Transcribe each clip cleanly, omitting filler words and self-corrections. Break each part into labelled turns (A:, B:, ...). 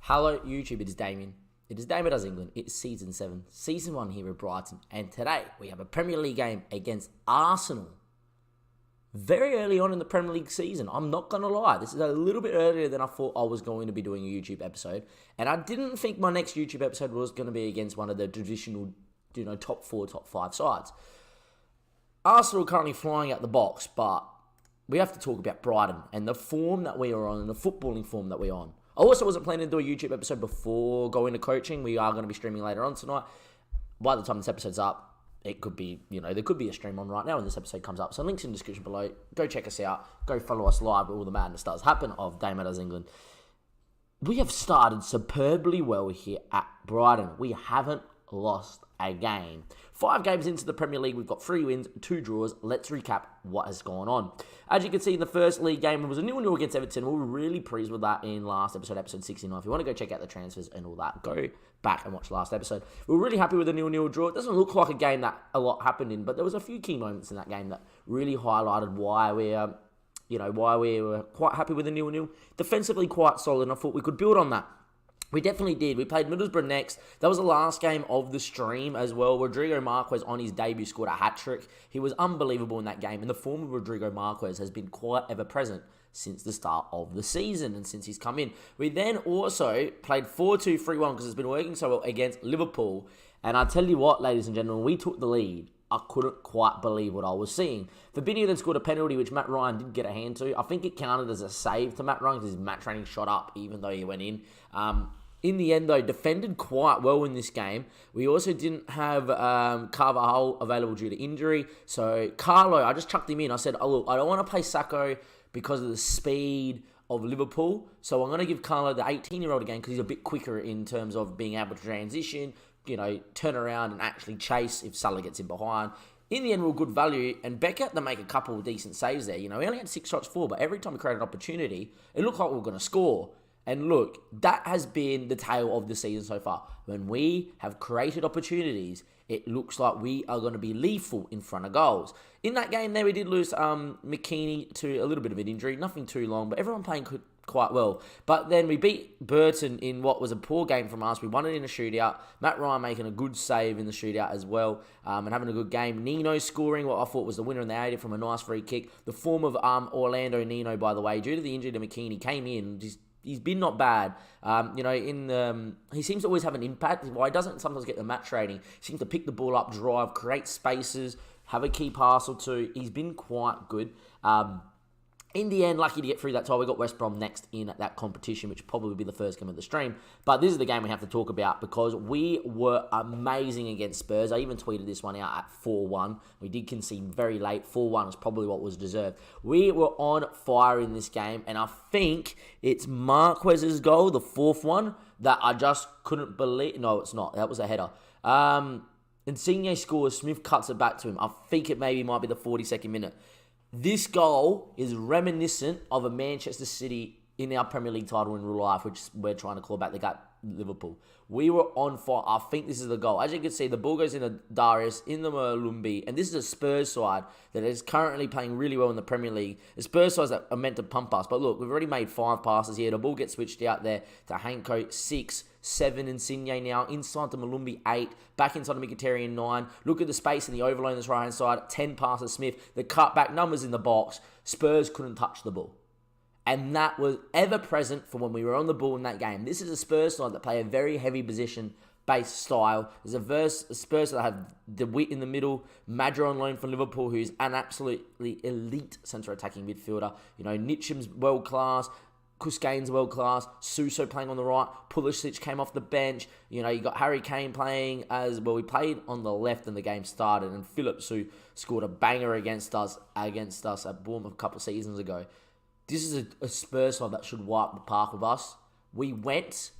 A: Hello YouTube, it is Damien. It is Damien Does England. It's Season 7, Season 1 here at Brighton. And today we have a Premier League game against Arsenal. Very early on in the Premier League season. I'm not going to lie. This is a little bit earlier than I thought I was going to be doing a YouTube episode. And I didn't think my next YouTube episode was going to be against one of the traditional, top 4, top 5 sides. Arsenal are currently flying out the box, but we have to talk about Brighton and the form that we are on and the footballing form that we're on. I also wasn't planning to do a YouTube episode before going to coaching. We are going to be streaming later on tonight. By the time this episode's up, it could be, there could be a stream on right now when this episode comes up. So links in the description below. Go check us out. Go follow us live where all the madness does happen of DAMMO Does England. We have started superbly well here at Brighton. We haven't lost a game. 5 games into the Premier League, we've got 3 wins, 2 draws. Let's recap what has gone on. As you can see in the first league game, it was a 0-0 against Everton. We were really pleased with that in last episode, episode 69. If you want to go check out the transfers and all that, go back and watch last episode. We were really happy with the 0-0 draw. It doesn't look like a game that a lot happened in, but there was a few key moments in that game that really highlighted why we were quite happy with the 0-0. Defensively quite solid, and I thought we could build on that. We definitely did. We played Middlesbrough next. That was the last game of the stream as well. Rodrigo Marquez on his debut scored a hat-trick. He was unbelievable in that game. And the form of Rodrigo Marquez has been quite ever-present since the start of the season and since he's come in. We then also played 4-2-3-1 because it's been working so well against Liverpool. And I tell you what, ladies and gentlemen, we took the lead. I couldn't quite believe what I was seeing. Fabinho then scored a penalty, which Matt Ryan didn't get a hand to. I think it counted as a save to Matt Ryan because his match rating shot up even though he went in. In the end, though, defended quite well in this game. We also didn't have Carvajal available due to injury. So, Carlo, I just chucked him in. I said, look, I don't want to play Sacco because of the speed of Liverpool. So, I'm going to give Carlo, the 18-year-old, again because he's a bit quicker in terms of being able to transition, turn around and actually chase if Salah gets in behind. In the end, we were good value, and Becker had to make a couple of decent saves there. We only had 6 shots for, but every time we created an opportunity, it looked like we were going to score. And look, that has been the tale of the season so far. When we have created opportunities, it looks like we are going to be lethal in front of goals. In that game there, we did lose McKinney to a little bit of an injury. Nothing too long, but everyone playing quite well. But then we beat Burton in what was a poor game from us. We won it in a shootout. Matt Ryan making a good save in the shootout as well and having a good game. Nino scoring what I thought was the winner in the 80th from a nice free kick. The form of Orlando Nino, by the way, due to the injury to McKinney, came in just... He's been not bad. He seems to always have an impact. While he doesn't sometimes get the match rating, he seems to pick the ball up, drive, create spaces, have a key pass or two. He's been quite good. In the end, lucky to get through that tie. We got West Brom next in that competition, which will probably be the first game of the stream. But this is the game we have to talk about because we were amazing against Spurs. I even tweeted this one out at 4-1. We did concede very late. 4-1 was probably what was deserved. We were on fire in this game, and I think it's Marquez's goal, the 4th one, that I just couldn't believe. No, it's not. That was a header. Insigne scores. Smith cuts it back to him. I think it maybe might be the 42nd minute. This goal is reminiscent of a Manchester City in our Premier League title in real life, which we're trying to claw back. They got Liverpool. We were on fire. I think this is the goal. As you can see, the ball goes into Darius, in the Malumbi, and this is a Spurs side that is currently playing really well in the Premier League. The Spurs sides that are meant to pump us. But look, we've already made 5 passes here. The ball gets switched out there to Hanko, 6, 7 Insigne now, inside to Malumbi, 8, back inside to Mkhitaryan, 9. Look at the space in the overload on this right-hand side, 10 passes Smith. The cutback numbers in the box. Spurs couldn't touch the ball. And that was ever-present for when we were on the ball in that game. This is a Spurs side that play a very heavy position-based style. There's a Spurs that have the wit in the middle. Madra on loan from Liverpool, who's an absolutely elite centre-attacking midfielder. Nitcham's world-class. Kuskane's world-class. Suso playing on the right. Pulisic came off the bench. You got Harry Kane playing as well. We played on the left and the game started. And Phillips, who scored a banger against us at Bournemouth a couple of seasons ago. This is a Spurs side that should wipe the park with us. We went...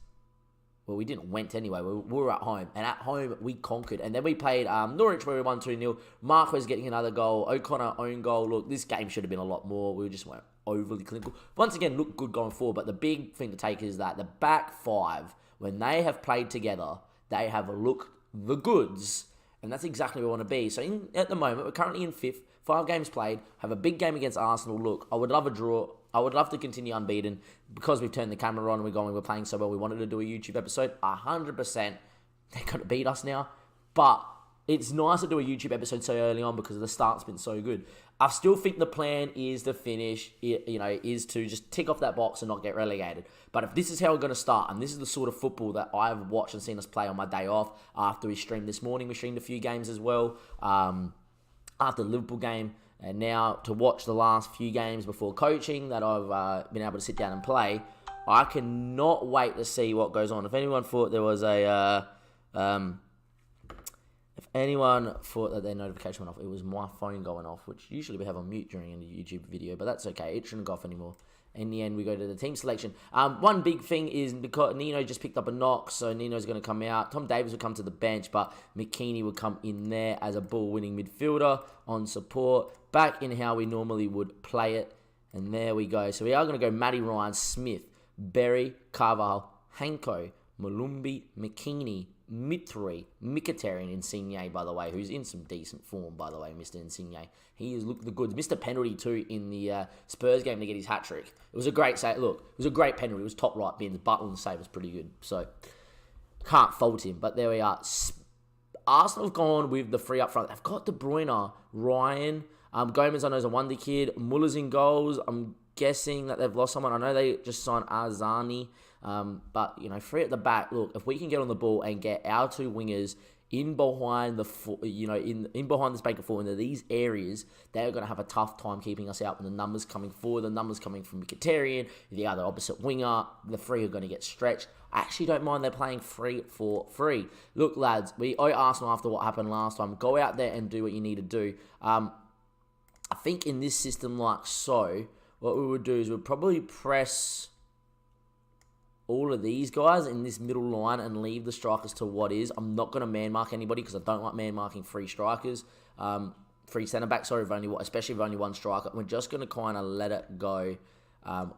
A: Well, we didn't went anyway. We were at home. And at home, we conquered. And then we played Norwich where we won 2-0. Marquez getting another goal. O'Connor, own goal. Look, this game should have been a lot more. We just weren't overly clinical. Once again, looked good going forward. But the big thing to take is that the back 5, when they have played together, they have looked the goods. And that's exactly where we want to be. So at the moment, we're currently in 5th. 5 games played. Have a big game against Arsenal. Look, I would love a draw. I would love to continue unbeaten because we've turned the camera on and we're playing so well. We wanted to do a YouTube episode. 100%. They're going to beat us now. But it's nice to do a YouTube episode so early on because the start's been so good. I still think the plan is to finish, is to just tick off that box and not get relegated. But if this is how we're going to start, and this is the sort of football that I've watched and seen us play on my day off after we streamed this morning, we streamed a few games as well, after the Liverpool game, and now to watch the last few games before coaching that I've been able to sit down and play, I cannot wait to see what goes on. If anyone thought there was if anyone thought that their notification went off, it was my phone going off, which usually we have on mute during a YouTube video, but that's okay. It shouldn't go off anymore. In the end, we go to the team selection. One big thing is because Nino just picked up a knock, so Nino's going to come out. Tom Davies will come to the bench, but McKeaney will come in there as a ball-winning midfielder on support, back in how we normally would play it. And there we go. So we are going to go Matty Ryan, Smith, Berry, Carvalho, Hanko, Malumbi, McKeaney, Mitri, Mkhitaryan, Insigne, by the way, who's in some decent form, by the way, Mr. Insigne. He has looked the goods. Missed a penalty, too, in the Spurs game to get his hat-trick. It was a great save. Look, it was a great penalty. It was top right bins. Butland's save was pretty good. So, can't fault him. But there we are. Arsenal have gone with the three up front. They've got De Bruyne, Ryan, Gomez, I know, is a wonder kid. Muller's in goals. I'm guessing that they've lost someone. I know they just signed Arzani. But, three at the back. Look, if we can get on the ball and get our two wingers in behind the in behind this bank of four into these areas, they're going to have a tough time keeping us out when the numbers coming forward, the numbers coming from Mkhitaryan, the other opposite winger, the three are going to get stretched. I actually don't mind they're playing 3-4-3. Look, lads, we owe Arsenal after what happened last time. Go out there and do what you need to do. I think in this system like so, what we would do is we'd probably press all of these guys in this middle line and leave the strikers to what is. I'm not going to man-mark anybody because I don't like man-marking free strikers. Free centre-backs, sorry, especially if only one striker. We're just going to kind of let it go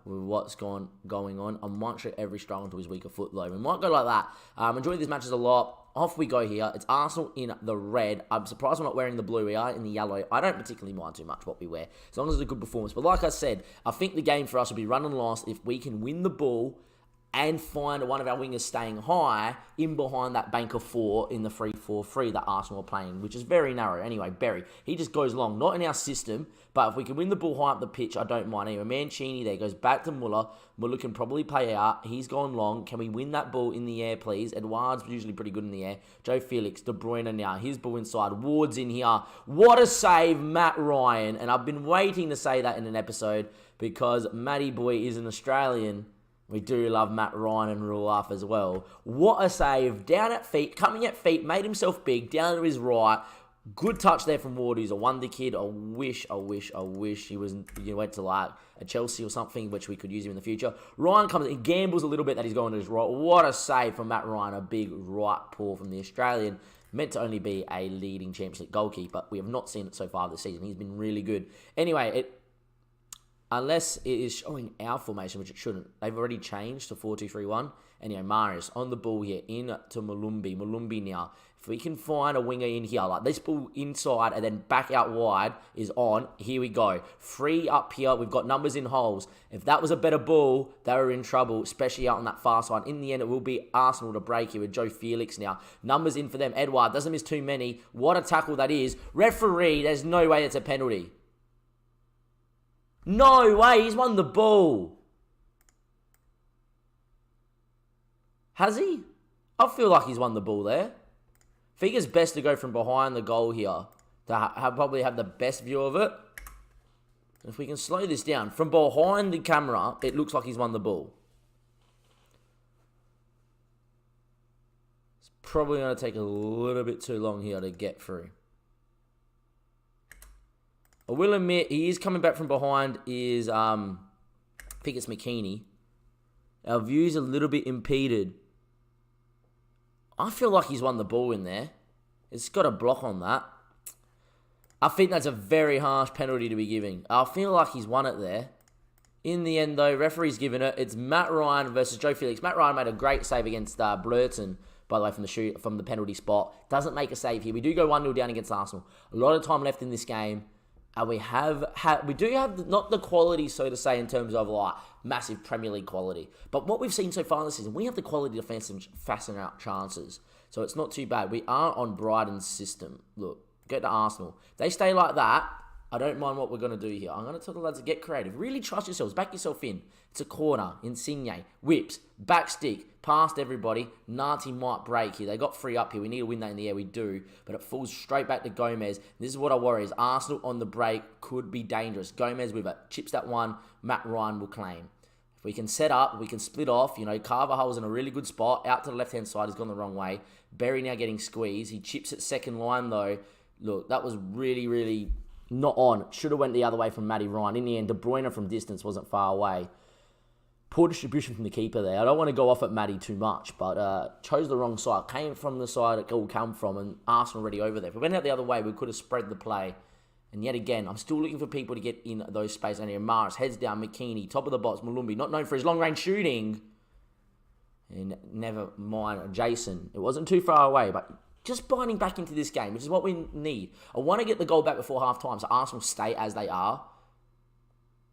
A: with what's going on. I might shoot every striker onto his weaker foot, though. We might go like that. Enjoyed these matches a lot. Off we go here. It's Arsenal in the red. I'm surprised we're not wearing the blue. We are in the yellow. I don't particularly mind too much what we wear, as long as it's a good performance. But like I said, I think the game for us will be run and lost if we can win the ball and find one of our wingers staying high in behind that bank of four in the 3-4-3 that Arsenal are playing, which is very narrow. Anyway, Berry, he just goes long. Not in our system, but if we can win the ball high up the pitch, I don't mind. Anyway, Mancini there goes back to Muller. Muller can probably play out. He's gone long. Can we win that ball in the air, please? Edouard's usually pretty good in the air. Joe Felix, De Bruyne now. His ball inside. Ward's in here. What a save, Matt Ryan. And I've been waiting to say that in an episode because Matty Boy is an Australian. We do love Matt Ryan and Ruaf as well. What a save. Down at feet, coming at feet, made himself big, down to his right. Good touch there from Ward, who's a wonder kid. I wish he was, went to like a Chelsea or something, which we could use him in the future. Ryan comes in, gambles a little bit that he's going to his right. What a save from Matt Ryan. A big right paw from the Australian. Meant to only be a leading Champions League goalkeeper. We have not seen it so far this season. He's been really good. Anyway, unless it is showing our formation, which it shouldn't. They've already changed to 4-2-3-1. Anyway, Marius on the ball here, in to Malumbi. Malumbi now. If we can find a winger in here, like this ball inside and then back out wide is on. Here we go. Free up here. We've got numbers in holes. If that was a better ball, they were in trouble, especially out on that far side. In the end, it will be Arsenal to break here with Joe Felix now. Numbers in for them. Edouard doesn't miss too many. What a tackle that is. Referee, there's no way it's a penalty. No way, he's won the ball. Has he? I feel like he's won the ball there. I think it's best to go from behind the goal here to probably have the best view of it. If we can slow this down, from behind the camera, it looks like he's won the ball. It's probably going to take a little bit too long here to get through. I will admit, he is coming back from behind I think it's McKeaney. Our view's a little bit impeded. I feel like he's won the ball in there. It's got a block on that. I think that's a very harsh penalty to be giving. I feel like he's won it there. In the end, though, referee's given it. It's Matt Ryan versus Joe Felix. Matt Ryan made a great save against Blurton, by the way, from the penalty spot. Doesn't make a save here. We do go 1-0 down against Arsenal. A lot of time left in this game. And we do have not the quality, so to say, in terms of like massive Premier League quality. But what we've seen so far this season, we have the quality to fasten out chances. So it's not too bad. We are on Brighton's system. Look, get to Arsenal. They stay like that. I don't mind what we're going to do here. I'm going to tell the lads to get creative. Really trust yourselves. Back yourself in. It's a corner. Insigne. Whips. Back stick. Past everybody. Nati might break here. They got free up here. We need to win that in the air. We do. But it falls straight back to Gomez. This is what I worry is Arsenal on the break could be dangerous. Gomez with it. Chips that one. Matt Ryan will claim. If we can set up, we can split off. You know, Carvajal's in a really good spot. Out to the left-hand side. He's gone the wrong way. Berry now getting squeezed. He chips at second line, though. Look, that was really, really not on. Should have went the other way from Matty Ryan. In the end, De Bruyne from distance wasn't far away. Poor distribution from the keeper there. I don't want to go off at Matty too much, but chose the wrong side. Came from the side it all come from, and Arsenal already over there. If we went out the other way, we could have spread the play. And yet again, I'm still looking for people to get in those spaces. And here, Maris, heads down, McKennie, top of the box, Malumbi, not known for his long-range shooting. And never mind, Jason. It wasn't too far away, but just biting back into this game, which is what we need. I want to get the goal back before half-time, so Arsenal stay as they are.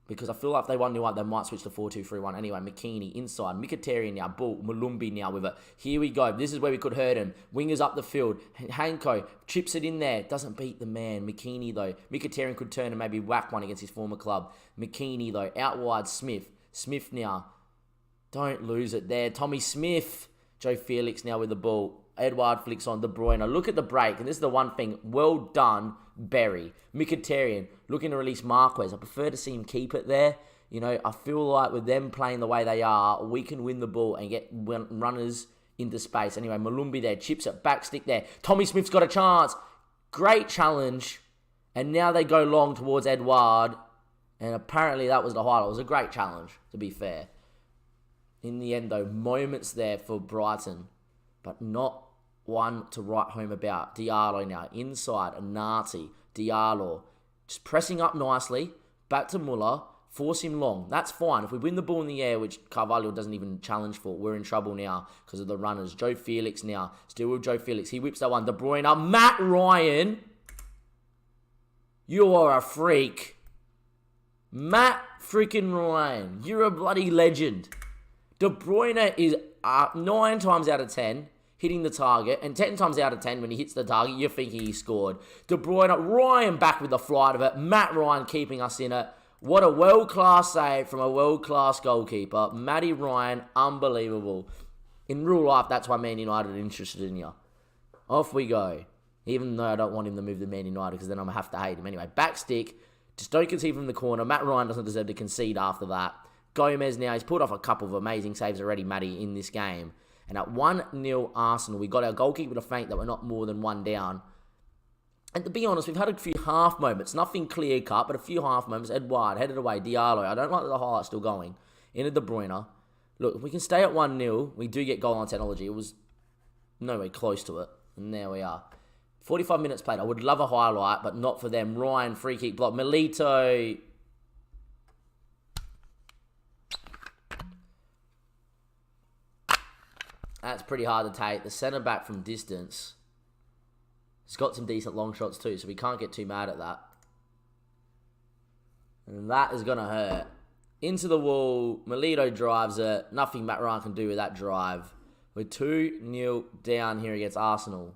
A: Because I feel like if they 1-0 up, they might switch to 4-2-3-1. Anyway, McKennie inside. Mkhitaryan now. Bull. Malumbi now with it. Here we go. This is where we could hurt him. Wingers up the field. Hanko chips it in there. Doesn't beat the man. McKennie, though. Mkhitaryan could turn and maybe whack one against his former club. McKennie, though. Out wide. Smith. Smith now. Don't lose it there. Tommy Smith. Joe Felix now with the ball. Edouard flicks on De Bruyne. Look at the break. And this is the one thing. Well done, Berry. Mkhitaryan looking to release Marquez. I prefer to see him keep it there. You know, I feel like with them playing the way they are, we can win the ball and get runners into space. Anyway, Malumbi there. Chips it. Back stick there. Tommy Smith's got a chance. Great challenge. And now they go long towards Edouard. And apparently that was the highlight. It was a great challenge, to be fair. In the end, though, moments there for Brighton. But not one to write home about. Diallo now. Inside. Anati. Diallo. Just pressing up nicely. Back to Muller. Force him long. That's fine. If we win the ball in the air, which Carvalho doesn't even challenge for, we're in trouble now because of the runners. Joe Felix now. Still with Joe Felix. He whips that one. De Bruyne. Matt Ryan. You are a freak. Matt freaking Ryan. You're a bloody legend. De Bruyne is 9 times out of 10 hitting the target, and 10 times out of 10 when he hits the target, you're thinking he scored. De Bruyne, Ryan back with the flight of it. Matt Ryan keeping us in it. What a world-class save from a world-class goalkeeper. Matty Ryan, unbelievable. In real life, that's why Man United are interested in you. Off we go. Even though I don't want him to move to Man United, because then I'm going to have to hate him. Anyway, back stick. Just don't concede from the corner. Matt Ryan doesn't deserve to concede after that. Gomez now, he's pulled off a couple of amazing saves already, Matty, in this game. And at 1-0 Arsenal, we got our goalkeeper to faint that we're not more than one down. And to be honest, we've had a few half moments. Nothing clear-cut, but a few half moments. Edouard headed away. Diallo, I don't like that the highlight still going. Into De Bruyne. Look, if we can stay at 1-0, we do get goal on technology. It was nowhere close to it. And there we are. 45 minutes played. I would love a highlight, but not for them. Ryan, free kick block. Milito. That's pretty hard to take. The centre-back from distance. He's got some decent long shots too, so we can't get too mad at that. And that is going to hurt. Into the wall. Milito drives it. Nothing Matt Ryan can do with that drive. We're 2-0 down here against Arsenal.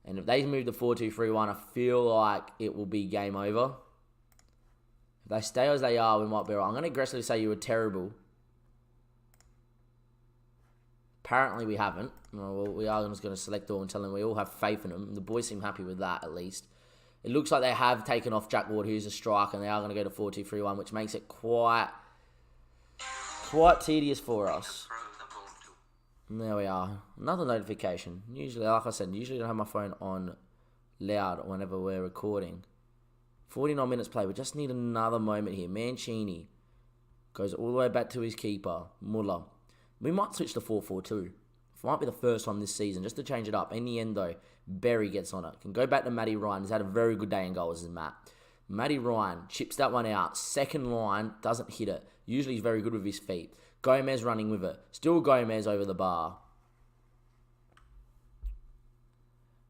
A: And if they move to 4-2-3-1, I feel like it will be game over. If they stay as they are, we might be right. I'm going to aggressively say you were terrible. Apparently we haven't. Well, we are just going to select all and tell them we all have faith in them. The boys seem happy with that, at least. It looks like they have taken off Jack Ward, who's a striker, and they are going to go to 4-2-3-1, which makes it quite tedious for us. And there we are. Another notification. Usually, like I said, usually I don't have my phone on loud whenever we're recording. 49 minutes play. We just need another moment here. Mancini goes all the way back to his keeper, Muller. We might switch to 4-4-2. It might be the first one this season, just to change it up. In the end, though, Berry gets on it. Can go back to Matty Ryan. He's had a very good day in goals, isn't Matt? Matty Ryan chips that one out. Second line, doesn't hit it. Usually he's very good with his feet. Gomez running with it. Still Gomez over the bar.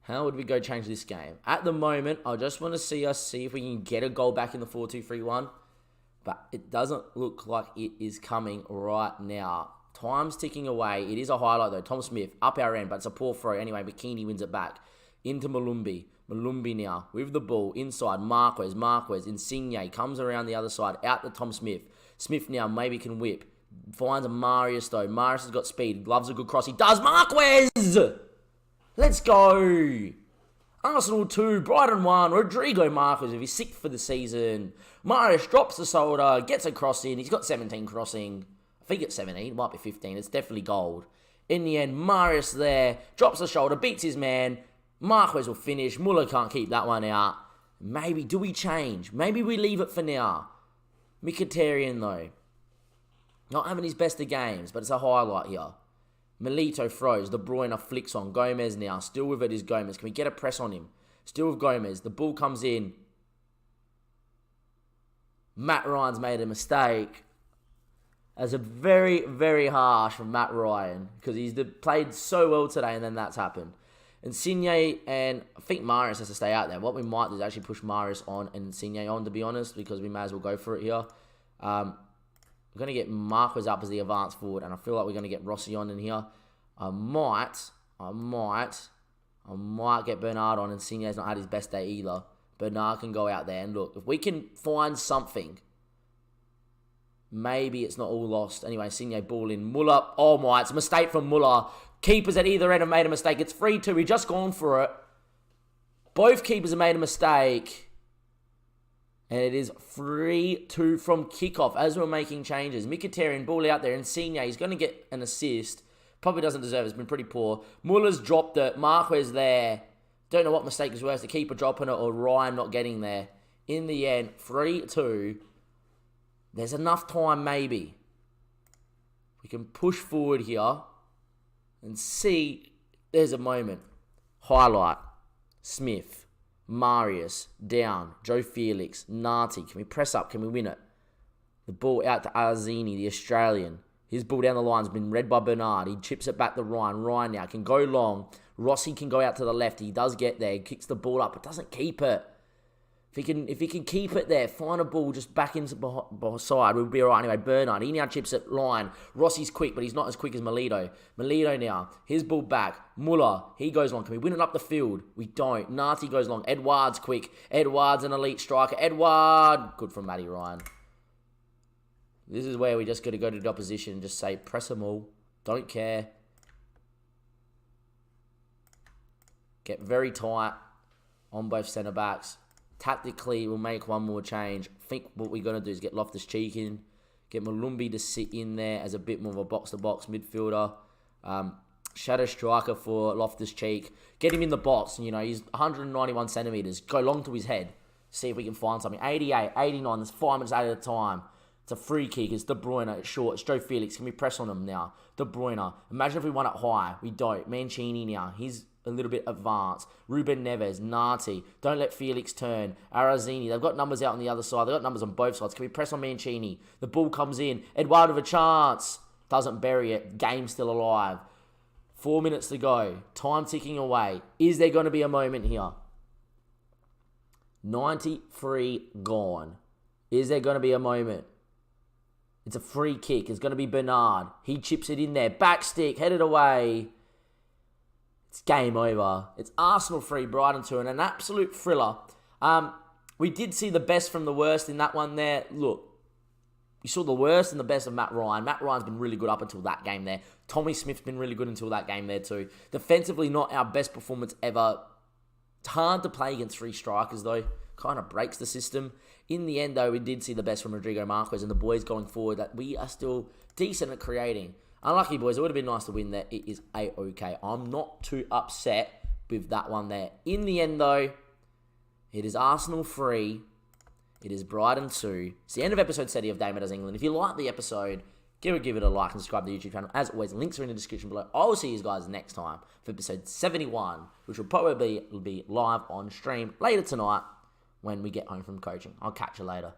A: How would we go change this game? At the moment, I just want to see if we can get a goal back in the 4-2-3-1. But it doesn't look like it is coming right now. Time's ticking away. It is a highlight though. Tom Smith, up our end, but it's a poor throw. Anyway, McKinney wins it back. Into Malumbi. Malumbi now with the ball. Inside, Marquez. Insigne comes around the other side. Out to Tom Smith. Smith now maybe can whip. Finds a Marius though. Marius has got speed. Loves a good cross. He does. Marquez! Let's go. Arsenal 2, Brighton 1. Rodrigo Marquez, if he's sick for the season. Marius drops the shoulder, gets a cross in. He's got 17 crossing. I think it's 17. It might be 15. It's definitely gold. In the end, Marius there. Drops the shoulder, beats his man. Marquez will finish. Muller can't keep that one out. Maybe, do we change? Maybe we leave it for now. Mkhitaryan, though. Not having his best of games, but it's a highlight here. Milito throws. De Bruyne flicks on. Gomez now. Still with it is Gomez. Can we get a press on him? Still with Gomez. The ball comes in. Matt Ryan's made a mistake. That's a very, very harsh from Matt Ryan. Because he's played so well today and then that's happened. Insigne and I think Marius has to stay out there. What we might do is actually push Marius on and Insigne on, to be honest. Because we may as well go for it here. We're going to get Marquez up as the advanced forward, and I feel like we're going to get Rossi on in here. I might get Bernard on, and Insigne's not had his best day either. Bernard can go out there, and look, if we can find something, maybe it's not all lost. Anyway, Insigne ball in. Muller, oh my, it's a mistake from Muller. Keepers at either end have made a mistake. It's 3-2, we've just gone for it. Both keepers have made a mistake. And it is 3-2 from kickoff as we're making changes. Mkhitaryan, ball out there. Insigne, he's going to get an assist. Probably doesn't deserve it. It's been pretty poor. Muller's dropped it. Marquez there. Don't know what mistake is worse, the keeper dropping it or Ryan not getting there. In the end, 3-2. There's enough time, maybe. We can push forward here and see. There's a moment. Highlight. Smith. Marius, down, Joe Felix, Nati. Can we press up? Can we win it? The ball out to Arzini, the Australian. His ball down the line's been read by Bernard. He chips it back to Ryan. Ryan now can go long. Rossi can go out to the left. He does get there. He kicks the ball up, but doesn't keep it. If he can keep it there, find a ball just back into side, we'll be all right. Anyway, Bernard, he now chips it line. Rossi's quick, but he's not as quick as Milito. Milito now, his ball back. Muller, he goes long. Can we win it up the field? We don't. Nati goes long. Edouard's quick. Edouard's an elite striker. Edouard, good from Matty Ryan. This is where we just got to go to the opposition and just say, press them all. Don't care. Get very tight on both centre-backs. Tactically, we'll make one more change. I think what we're going to do is get Loftus-Cheek in. Get Malumbi to sit in there as a bit more of a box-to-box midfielder. Shadow striker for Loftus-Cheek. Get him in the box. You know, he's 191 centimetres. Go long to his head. See if we can find something. 88, 89. There's 5 minutes out at a time. It's a free kick. It's De Bruyne. It's short. It's Joe Felix. Can we press on him now? De Bruyne. Imagine if we won it high. We don't. Mancini now. He's a little bit advanced. Ruben Neves, Nati. Don't let Felix turn. Arazzini. They've got numbers out on the other side. They've got numbers on both sides. Can we press on Mancini? The ball comes in. Edouard with a chance. Doesn't bury it. Game still alive. 4 minutes to go. Time ticking away. Is there going to be a moment here? 93 gone. Is there going to be a moment? It's a free kick. It's going to be Bernard. He chips it in there. Back stick. Headed away. It's game over. It's Arsenal 3, Brighton 2, and an absolute thriller. We did see the best from the worst in that one there. Look, you saw the worst and the best of Matt Ryan. Matt Ryan's been really good up until that game there. Tommy Smith's been really good until that game there too. Defensively, not our best performance ever. It's hard to play against 3 strikers though. Kind of breaks the system. In the end though, we did see the best from Rodrigo Marquez and the boys going forward that we are still decent at creating. Unlucky, boys. It would have been nice to win there. It is A-okay. I'm not too upset with that one there. In the end, though, it is Arsenal 3. It is Brighton 2. It's the end of episode 30 of DAMMO Does England. If you like the episode, give it a like and subscribe to the YouTube channel. As always, links are in the description below. I will see you guys next time for episode 71, which will probably be live on stream later tonight when we get home from coaching. I'll catch you later.